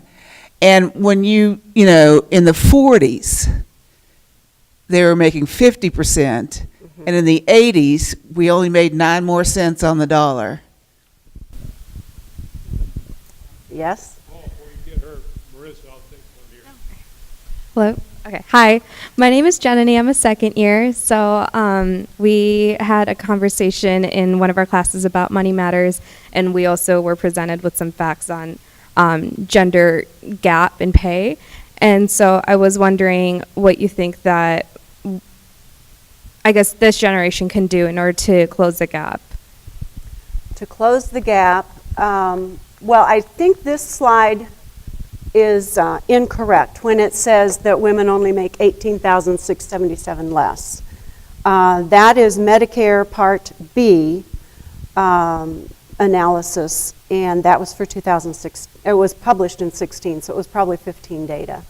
And when you know, in the 40s, they were making 50%, and in the 80s, we only made 9 more cents on the dollar. Yes? Hello. Okay. Hi. My name is Jenny. I'm a second year. So we had a conversation in one of our classes about money matters, and we also were presented with some facts on gender gap in pay. And so I was wondering what you think that, I guess, this generation can do in order to close the gap. To close the gap, well, I think this slide is incorrect when it says that women only make $18,677 less. That is Medicare Part B analysis, and that was for 2006. It was published in 16, so it was probably 15 data.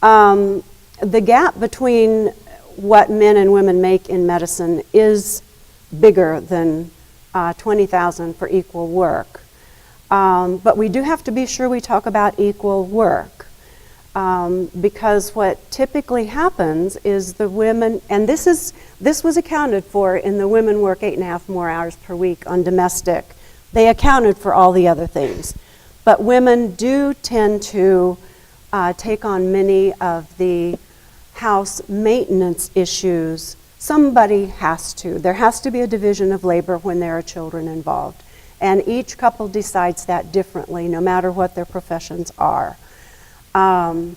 The gap between what men and women make in medicine is bigger than $20,000 for equal work. But we do have to be sure we talk about equal work, because what typically happens is the women, and this was accounted for in the women work 8.5 more hours per week on domestic. They accounted for all the other things. But women do tend to take on many of the house maintenance issues. Somebody has to. There has to be a division of labor when there are children involved. And each couple decides that differently, no matter what their professions are. And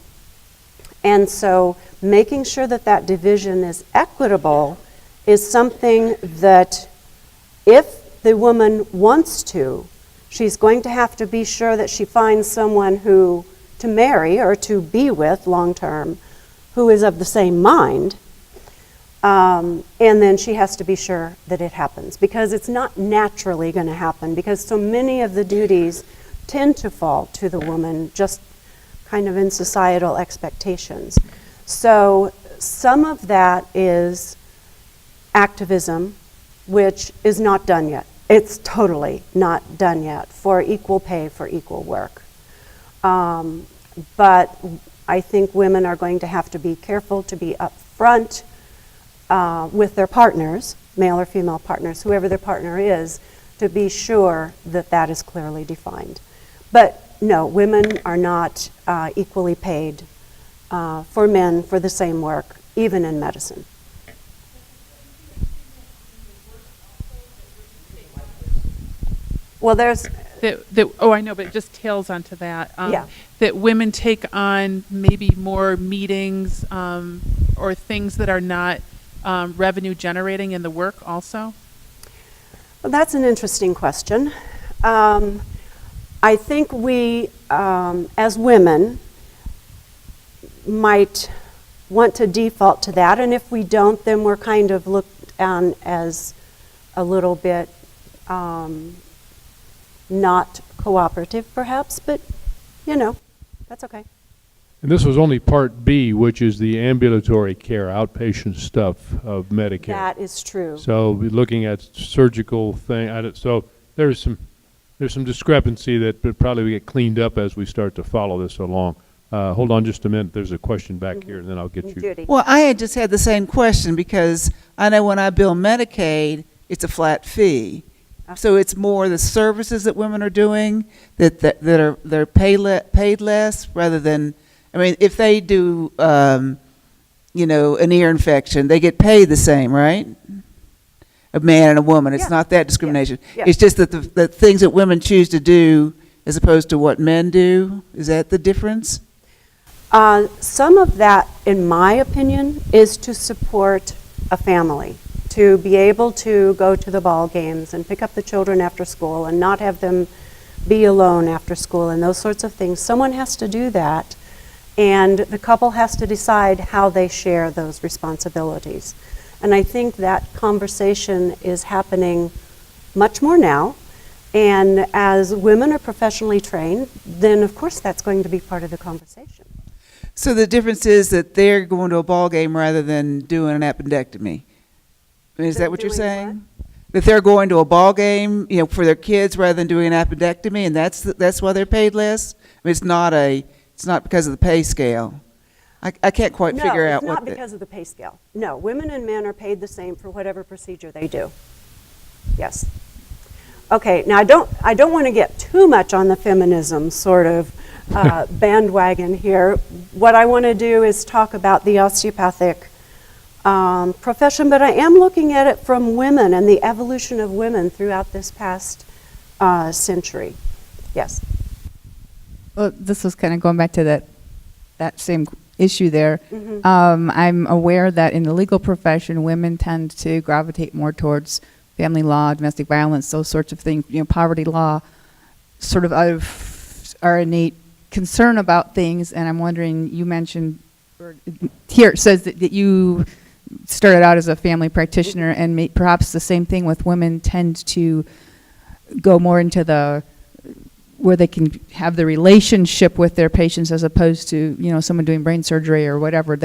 so making sure that that division is equitable is something that if the woman wants to, she's going to have to be sure that she finds someone to marry or to be with long-term who is of the same mind. And then she has to be sure that it happens, because it's not naturally going to happen, because so many of the duties tend to fall to the woman, just kind of in societal expectations. So some of that is activism, which is not done yet. It's totally not done yet for equal pay for equal work. But I think women are going to have to be careful to be upfront with their partners, male or female partners, whoever their partner is, to be sure that that is clearly defined. But no, women are not equally paid for men for the same work, even in medicine. Well, there's... I know, but it just tails onto that. Yeah. That women take on maybe more meetings or things that are not revenue generating in the work also? Well, that's an interesting question. I think we, as women, might want to default to that, and if we don't, then we're kind of looked on as a little bit not cooperative, perhaps, but, you know, that's okay. And this was only Part B, which is the ambulatory care, outpatient stuff of Medicare. That is true. So we're looking at surgical thing. So there's some discrepancy that would probably get cleaned up as we start to follow this along. Hold on just a minute. There's a question back here, and then I'll get you. Judy. Well, I had just had the same question, because I know when I bill Medicaid, it's a flat fee. So it's more the services that women are doing they're paid less, rather than, I mean, if they do, an ear infection, they get paid the same, right? A man and a woman. It's not that discrimination. Yeah. It's just that the things that women choose to do as opposed to what men do. Is that the difference? Some of that, in my opinion, is to support a family, to be able to go to the ball games and pick up the children after school and not have them be alone after school and those sorts of things. Someone has to do that, and the couple has to decide how they share those responsibilities. And I think that conversation is happening much more now. And as women are professionally trained, then of course that's going to be part of the conversation. So the difference is that they're going to a ball game rather than doing an appendectomy. Is They're that what you're doing saying? That they're going to a ball game, you know, for their kids rather than doing an appendectomy, and that's why they're paid less? I mean, it's not because of the pay scale. I can't quite figure out No, what. it's not because of the pay scale. No, women and men are paid the same for whatever procedure they do. Yes. Okay, now I don't want to get too much on the feminism sort of bandwagon here. What I want to do is talk about the osteopathic profession, but I am looking at it from women and the evolution of women throughout this past century. Yes. Well, this was kind of going back to that same issue there. Mm-hmm. I'm aware that in the legal profession, women tend to gravitate more towards family law, domestic violence, those sorts of things, you know, poverty law, sort of out of our innate concern about things. And I'm wondering, you mentioned, or here it says that you started out as a family practitioner, and perhaps the same thing with women tend to go more into where they can have the relationship with their patients as opposed to, you know, someone doing brain surgery or whatever.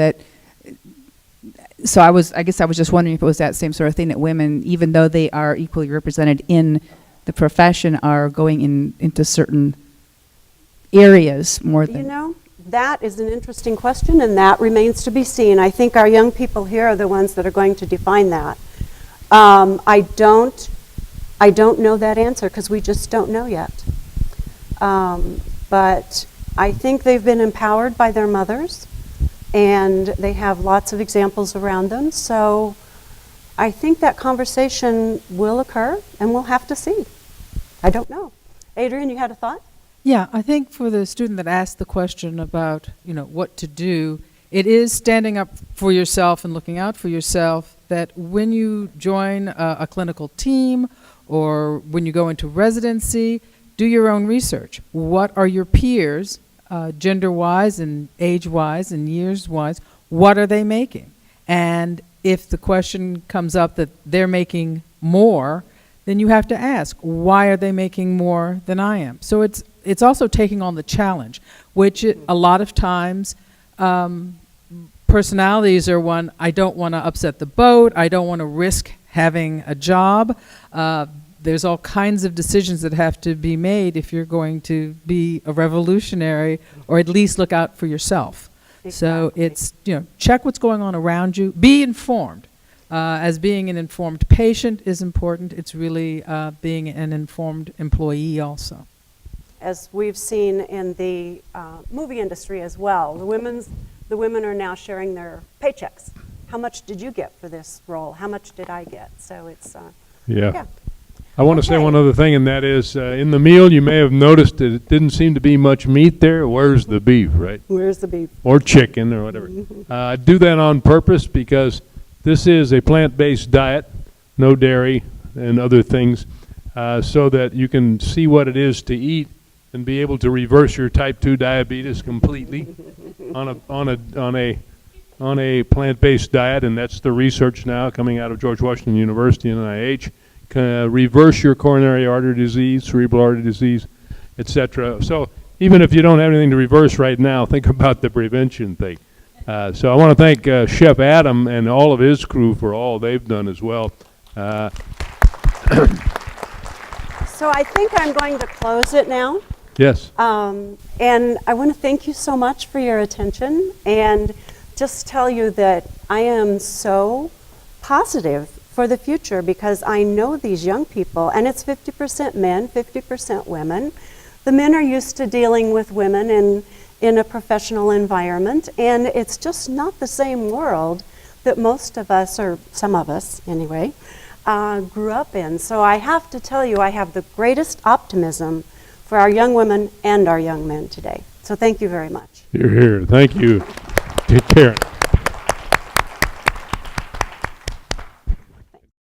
So I guess I was just wondering if it was that same sort of thing, that women, even though they are equally represented in the profession, are going into certain areas more than. You know, that is an interesting question, and that remains to be seen. I think our young people here are the ones that are going to define that. I don't know that answer because we just don't know yet. But I think they've been empowered by their mothers, and they have lots of examples around them. So I think that conversation will occur, and we'll have to see. I don't know. Adrian, you had a thought? Yeah, I think for the student that asked the question about, you know, what to do, it is standing up for yourself and looking out for yourself, that when you join a clinical team or when you go into residency, do your own research. What are your peers, gender-wise and age-wise and years-wise, what are they making? And if the question comes up that they're making more, then you have to ask, why are they making more than I am? So it's also taking on the challenge, which a lot of times personalities are one, I don't want to upset the boat, I don't want to risk having a job. There's all kinds of decisions that have to be made if you're going to be a revolutionary, or at least look out for yourself. Exactly. So it's, you know, check what's going on around you, be informed. As being an informed patient is important, it's really being an informed employee also. As we've seen in the movie industry as well, the women are now sharing their paychecks. How much did you get for this role? How much did I get? So it's yeah. I want to say one other thing, and that is in the meal you may have noticed that it didn't seem to be much meat there. Where's the beef, right? Where's the beef? Or chicken or whatever. I do that on purpose because this is a plant-based diet, no dairy and other things, so that you can see what it is to eat and be able to reverse your type 2 diabetes completely on a plant-based diet, and that's the research now coming out of George Washington University and NIH. Can reverse your coronary artery disease, cerebral artery disease, etc. So even if you don't have anything to reverse right now, think about the prevention thing. So I want to thank Chef Adam and all of his crew for all they've done as well. So I think I'm going to close it now. Yes. And I want to thank you so much for your attention, and just tell you that I am so positive for the future, because I know these young people, and it's 50% men, 50% women. The men are used to dealing with women in a professional environment, and it's just not the same world that most of us, or some of us anyway, grew up in. So I have to tell you, I have the greatest optimism for our young women and our young men today. So thank you very much. You're here. Thank you, Karen.